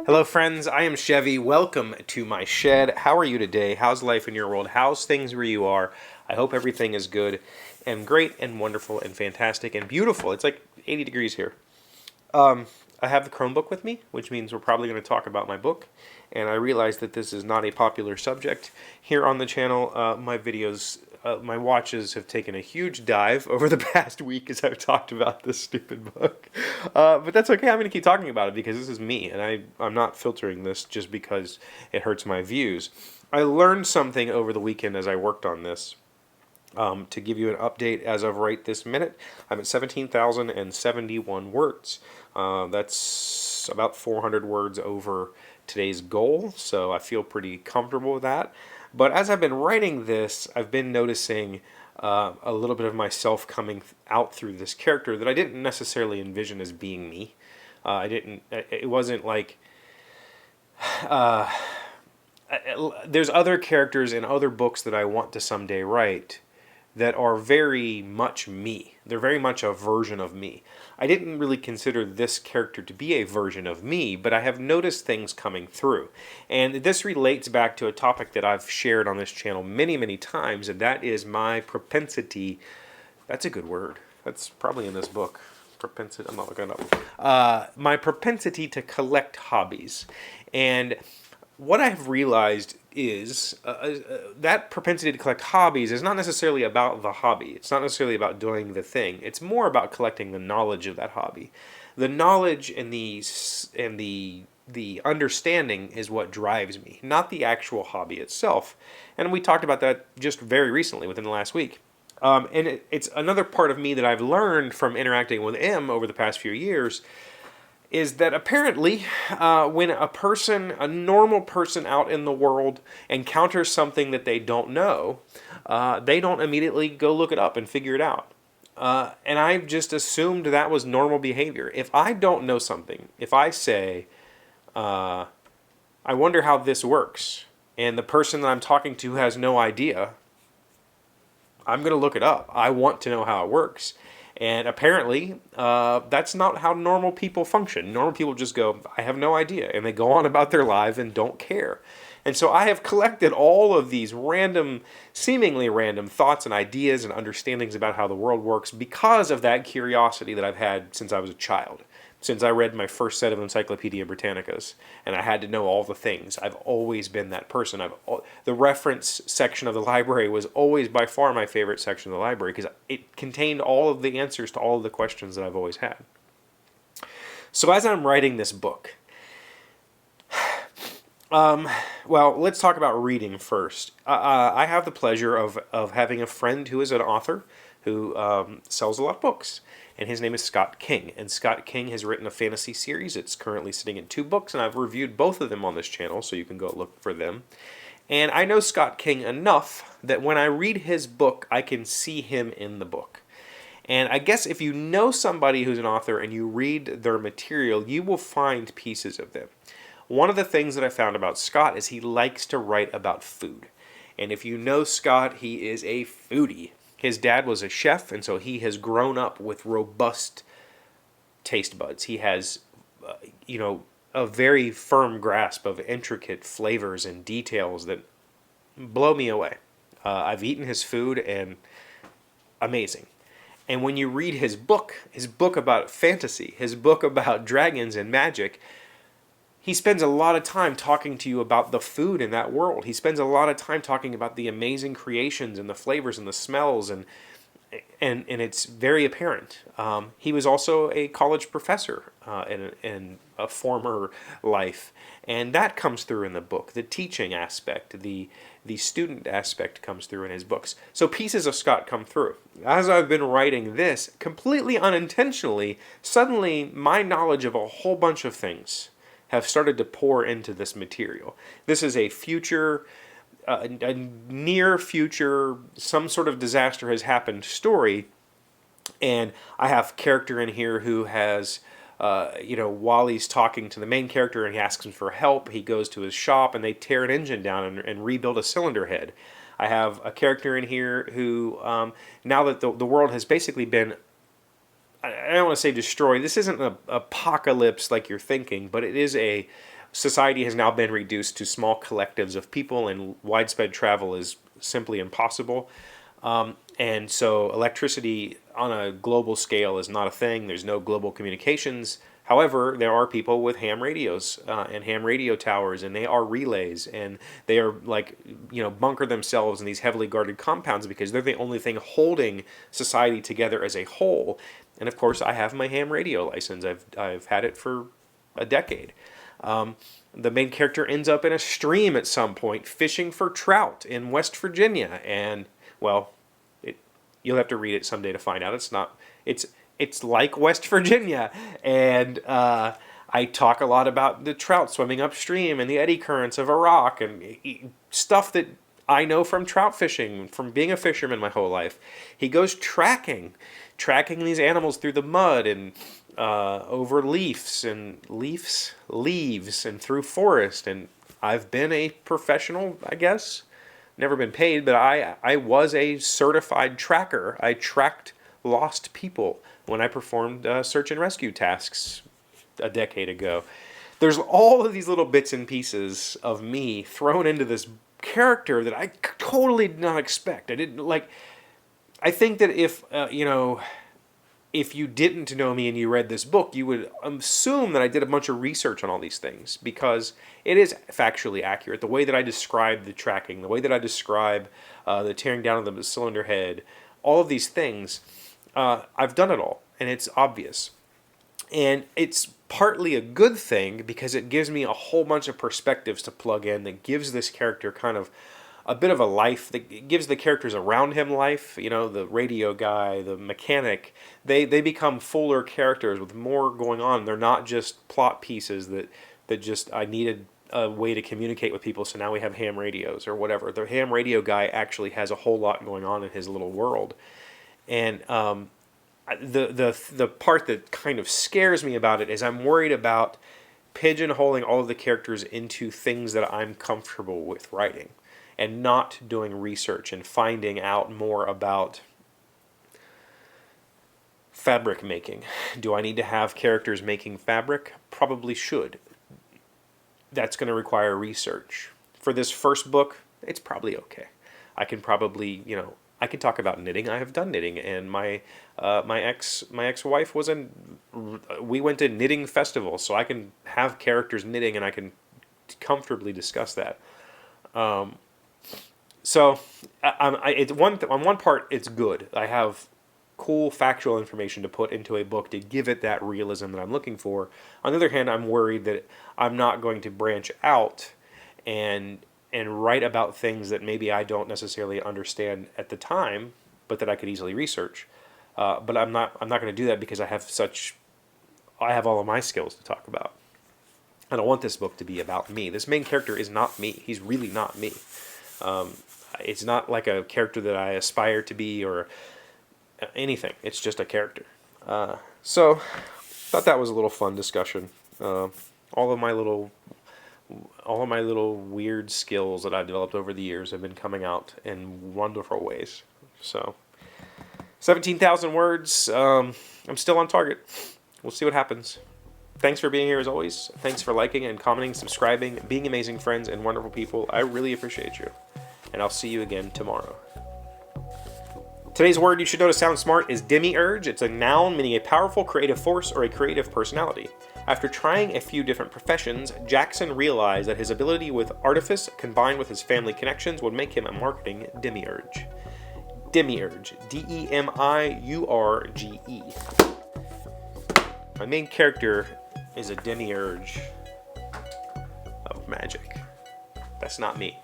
Hello friends, I am Chevee. Welcome to my shed. How are you today? How's life in your world? How's things where you are? I hope everything is good and great and wonderful and fantastic and beautiful. It's like 80 degrees here. I have the Chromebook with me, which means we're probably going to talk about my book. And I realize that this is not a popular subject here on the channel. My watches have taken a huge dive over the past week as I've talked about this stupid book. But that's okay. I'm going to keep talking about it because this is me, and I'm not filtering this just because it hurts my views. I learned something over the weekend as I worked on this. To give you an update as of right this minute, I'm at 17,071 words. That's about 400 words over today's goal, so I feel pretty comfortable with that. But as I've been writing this, I've been noticing a little bit of myself coming out through this character that I didn't necessarily envision as being me. It wasn't like, there's other characters in other books that I want to someday write that are very much me. They're very much a version of me. I didn't really consider this character to be a version of me, but I have noticed things coming through. And this relates back to a topic that I've shared on this channel many, many times, and that is my propensity. That's a good word. That's probably in this book. Propensity, I'm not looking it up. My propensity to collect hobbies. And what I've realized is that propensity to collect hobbies is not necessarily about the hobby. It's not necessarily about doing the thing. It's more about collecting the knowledge of that hobby. The knowledge and the understanding is what drives me, not the actual hobby itself. And we talked about that just very recently, within the last week. And it's another part of me that I've learned from interacting with M over the past few years, is that apparently when a normal person out in the world encounters something that they don't know, they don't immediately go look it up and figure it out. And I've just assumed that was normal behavior. If I don't know something, if I say, I wonder how this works, and the person that I'm talking to has no idea, I'm going to look it up. I want to know how it works. And apparently, that's not how normal people function. Normal people just go, I have no idea, and they go on about their lives and don't care. And so I have collected all of these random, seemingly random thoughts and ideas and understandings about how the world works because of that curiosity that I've had since I was a child. Since I read my first set of Encyclopedia Britannicas, and I had to know all the things. I've always been that person. The reference section of the library was always by far my favorite section of the library because it contained all of the answers to all of the questions that I've always had. So as I'm writing this book, well, let's talk about reading first. I have the pleasure of having a friend who is an author who sells a lot of books. And his name is Scott King. And Scott King has written a fantasy series. It's currently sitting in 2 books, and I've reviewed both of them on this channel, so you can go look for them. And I know Scott King enough that when I read his book, I can see him in the book. And I guess if you know somebody who's an author and you read their material, you will find pieces of them. One of the things that I found about Scott is he likes to write about food. And if you know Scott, he is a foodie. His dad was a chef, and so he has grown up with robust taste buds. He has, a very firm grasp of intricate flavors and details that blow me away. I've eaten his food, and amazing. And when you read his book about fantasy, his book about dragons and magic, he spends a lot of time talking to you about the food in that world. He spends a lot of time talking about the amazing creations and the flavors and the smells, and it's very apparent. He was also a college professor in a former life, and that comes through in the book. The teaching aspect, the student aspect comes through in his books. So pieces of Scott come through. As I've been writing this, completely unintentionally, suddenly my knowledge of a whole bunch of things have started to pour into this material. This is a future, a near future, some sort of disaster has happened story, and I have character in here who has, while he's talking to the main character and he asks him for help, he goes to his shop and they tear an engine down and rebuild a cylinder head. I have a character in here who, now that the world has basically been I don't want to say destroyed. This isn't an apocalypse like you're thinking, but it is a society has now been reduced to small collectives of people, and widespread travel is simply impossible. And so electricity on a global scale is not a thing. There's no global communications. However, there are people with ham radios and ham radio towers, and they are relays, and they are like, bunker themselves in these heavily guarded compounds because they're the only thing holding society together as a whole. And of course, I have my ham radio license. I've had it for a decade. The main character ends up in a stream at some point fishing for trout in West Virginia, and well, you'll have to read it someday to find out. It's like West Virginia, and I talk a lot about the trout swimming upstream and the eddy currents of Iraq and stuff that I know from trout fishing, from being a fisherman my whole life. He goes tracking these animals through the mud and over leaves and through forest. And I've been a professional, I guess. Never been paid, but I was a certified tracker. I tracked lost people when I performed search and rescue tasks a decade ago. There's all of these little bits and pieces of me thrown into this character that I totally did not expect. I think that if you didn't know me and you read this book, you would assume that I did a bunch of research on all these things, because it is factually accurate. The way that I describe the tracking, the way that I describe the tearing down of the cylinder head, all of these things, I've done it all, and it's obvious. And it's partly a good thing because it gives me a whole bunch of perspectives to plug in that gives this character kind of a bit of a life, that gives the characters around him life. The radio guy, the mechanic, they become fuller characters with more going on. They're not just plot pieces that just I needed a way to communicate with people, so now we have ham radios or whatever. The ham radio guy actually has a whole lot going on in his little world. And the part that kind of scares me about it is I'm worried about pigeonholing all of the characters into things that I'm comfortable with writing, and not doing research and finding out more about fabric making. Do I need to have characters making fabric? Probably should. That's going to require research. For this first book, it's probably okay. I can probably, I can talk about knitting. I have done knitting, and my ex-wife we went to knitting festivals, so I can have characters knitting, and I can comfortably discuss that. So, on one part, it's good. I have cool factual information to put into a book to give it that realism that I'm looking for. On the other hand, I'm worried that I'm not going to branch out and write about things that maybe I don't necessarily understand at the time, but that I could easily research. But I'm not going to do that because I have all of my skills to talk about. I don't want this book to be about me. This main character is not me. He's really not me. It's not like a character that I aspire to be or anything. It's just a character. So, thought that was a little fun discussion. All of my little weird skills that I've developed over the years have been coming out in wonderful ways. So, 17,000 words. I'm still on target. We'll see what happens. Thanks for being here as always. Thanks for liking and commenting, subscribing, being amazing friends and wonderful people. I really appreciate you. And I'll see you again tomorrow. Today's word you should know to sound smart is demiurge. It's a noun meaning a powerful creative force or a creative personality. After trying a few different professions, Jackson realized that his ability with artifice combined with his family connections would make him a marketing demiurge. Demiurge. Demiurge. My main character is a demiurge of magic. That's not me.